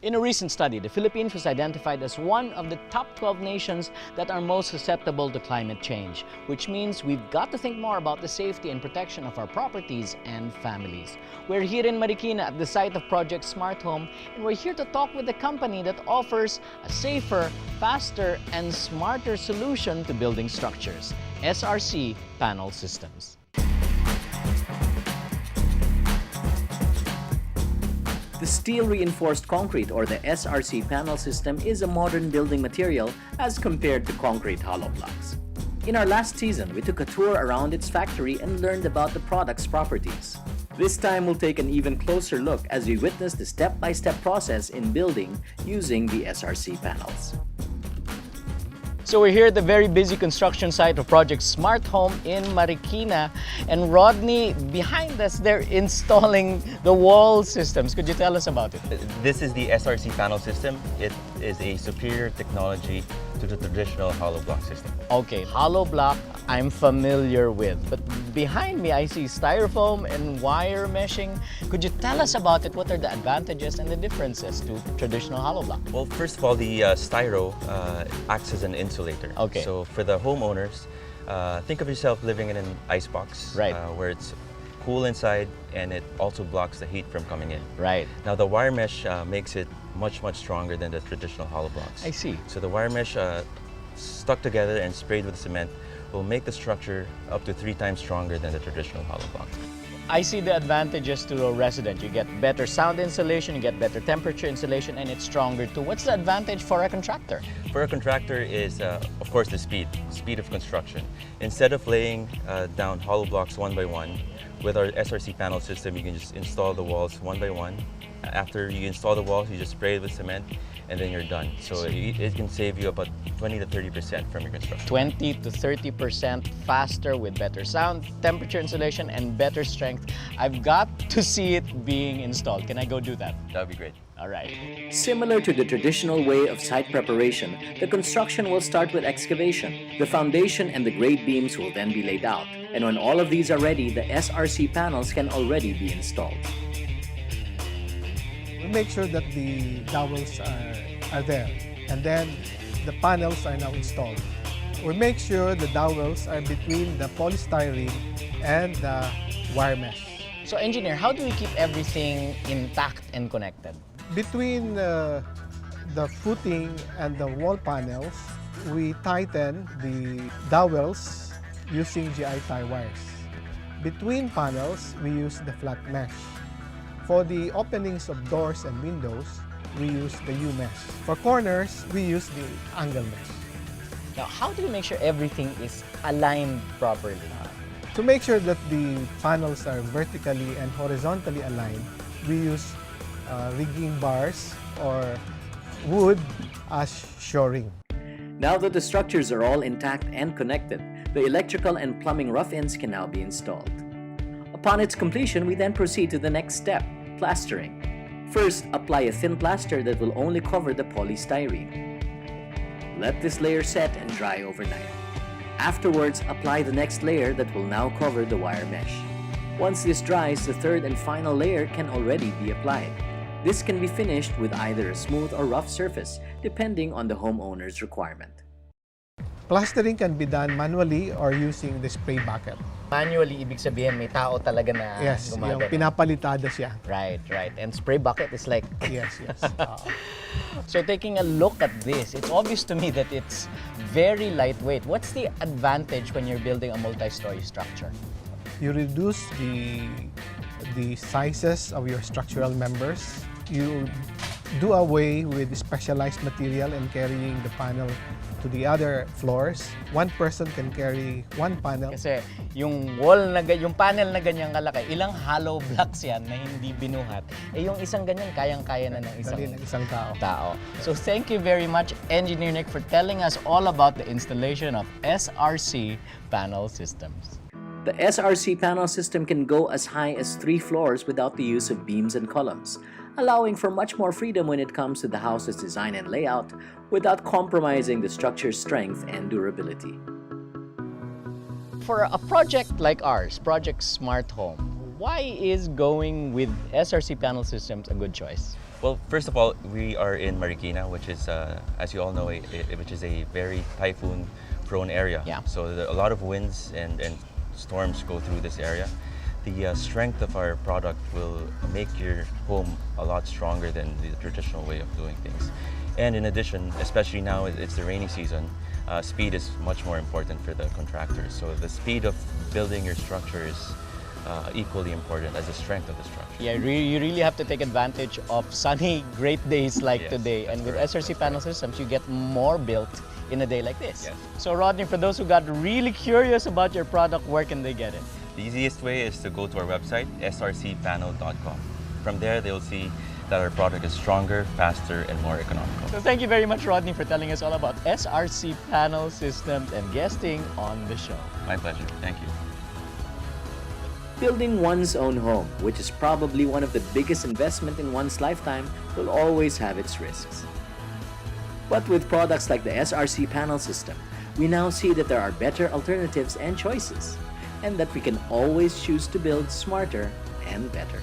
In a recent study, the Philippines was identified as one of the top 12 nations that are most susceptible to climate change, which means we've got to think more about the safety and protection of our properties and families. We're here in Marikina at the site of Project Smart Home, and we're here to talk with the company that offers a safer, faster, and smarter solution to building structures, SRC Panel Systems. The steel-reinforced concrete, or the SRC panel system, is a modern building material as compared to concrete hollow blocks. In our last season, we took a tour around its factory and learned about the product's properties. This time, we'll take an even closer look as we witness the step-by-step process in building using the SRC panels. So we're here at the very busy construction site of Project Smart Home in Marikina. And Rodney, behind us, they're installing the wall systems. Could you tell us about it? This is the SRC panel system. It is a superior technology to the traditional hollow block system. Okay, hollow block I'm familiar with, but behind me I see styrofoam and wire meshing. Could you tell us about it? What are the advantages and the differences to traditional hollow block? Well, first of all, the styro acts as an insulator. Okay. So for the homeowners, think of yourself living in an icebox, right, where it's cool inside and it also blocks the heat from coming in. Right. Now the wire mesh makes it much stronger than the traditional hollow blocks. I see. So the wire mesh stuck together and sprayed with cement will make the structure up to 3 times stronger than the traditional hollow block. I see the advantages to a resident. You get better sound insulation, you get better temperature insulation, and it's stronger too. What's the advantage for a contractor? For a contractor is, of course, the speed of construction. Instead of laying down hollow blocks one by one, with our SRC panel system, you can just install the walls one by one. After you install the walls, you just spray it with cement, and then you're done. So it can save you about 20 to 30% from your construction. 20 to 30% faster with better sound, temperature insulation, and better strength. I've got to see it being installed. Can I go do that? That would be great. All right. Similar to the traditional way of site preparation, the construction will start with excavation. The foundation and the grade beams will then be laid out. And when all of these are ready, the SRC panels can already be installed. We make sure that the dowels are there, and then the panels are now installed. We make sure the dowels are between the polystyrene and the wire mesh. So engineer, how do we keep everything intact and connected? Between the footing and the wall panels, we tighten the dowels using GI tie wires. Between panels, we use the flat mesh. For the openings of doors and windows, we use the U-mesh. For corners, we use the angle mesh. Now, how do we make sure everything is aligned properly? To make sure that the panels are vertically and horizontally aligned, we use rigging bars or wood as shoring. Now that the structures are all intact and connected, the electrical and plumbing rough-ins can now be installed. Upon its completion, we then proceed to the next step, plastering. First, apply a thin plaster that will only cover the polystyrene. Let this layer set and dry overnight. Afterwards, apply the next layer that will now cover the wire mesh. Once this dries, the third and final layer can already be applied. This can be finished with either a smooth or rough surface, depending on the homeowner's requirement. Plastering can be done manually or using the spray bucket. Manually, ibig sabihin may tao talaga na Yes, yung gumagano. pinapalitada siya. Right. And spray bucket is like... Yes. So taking a look at this, it's obvious to me that it's very lightweight. What's the advantage when you're building a multi-story structure? You reduce the sizes of your structural members. You do away with specialized material and carrying the panel to the other floors. One person can carry one panel. Kasi yung panel na ganyang kalaki, ilang hollow blocks yan na hindi binuhat. Yung isang ganyan, kayang-kaya na ng isang tao. So thank you very much, Engineer Nick, for telling us all about the installation of SRC panel systems. The SRC panel system can go as high as 3 floors without the use of beams and columns, allowing for much more freedom when it comes to the house's design and layout without compromising the structure's strength and durability. For a project like ours, Project Smart Home, why is going with SRC panel systems a good choice? Well, first of all, we are in Marikina, which is, as you all know, which is a very typhoon-prone area. Yeah. So a lot of winds and storms go through this area. The strength of our product will make your home a lot stronger than the traditional way of doing things. And in addition, especially now it's the rainy season, speed is much more important for the contractors. So the speed of building your structure is equally important as the strength of the structure. Yeah, you really have to take advantage of sunny, great days like Yes, today. that's And with correct, SRC that's panel correct. systems, you get more built in a day like this. Yes. So Rodney, for those who got really curious about your product, where can they get it? The easiest way is to go to our website, srcpanel.com. From there, they'll see that our product is stronger, faster, and more economical. So thank you very much, Rodney, for telling us all about SRC panel systems and guesting on the show. My pleasure. Thank you. Building one's own home, which is probably one of the biggest investment in one's lifetime, will always have its risks. But with products like the SRC panel system, we now see that there are better alternatives and choices, and that we can always choose to build smarter and better.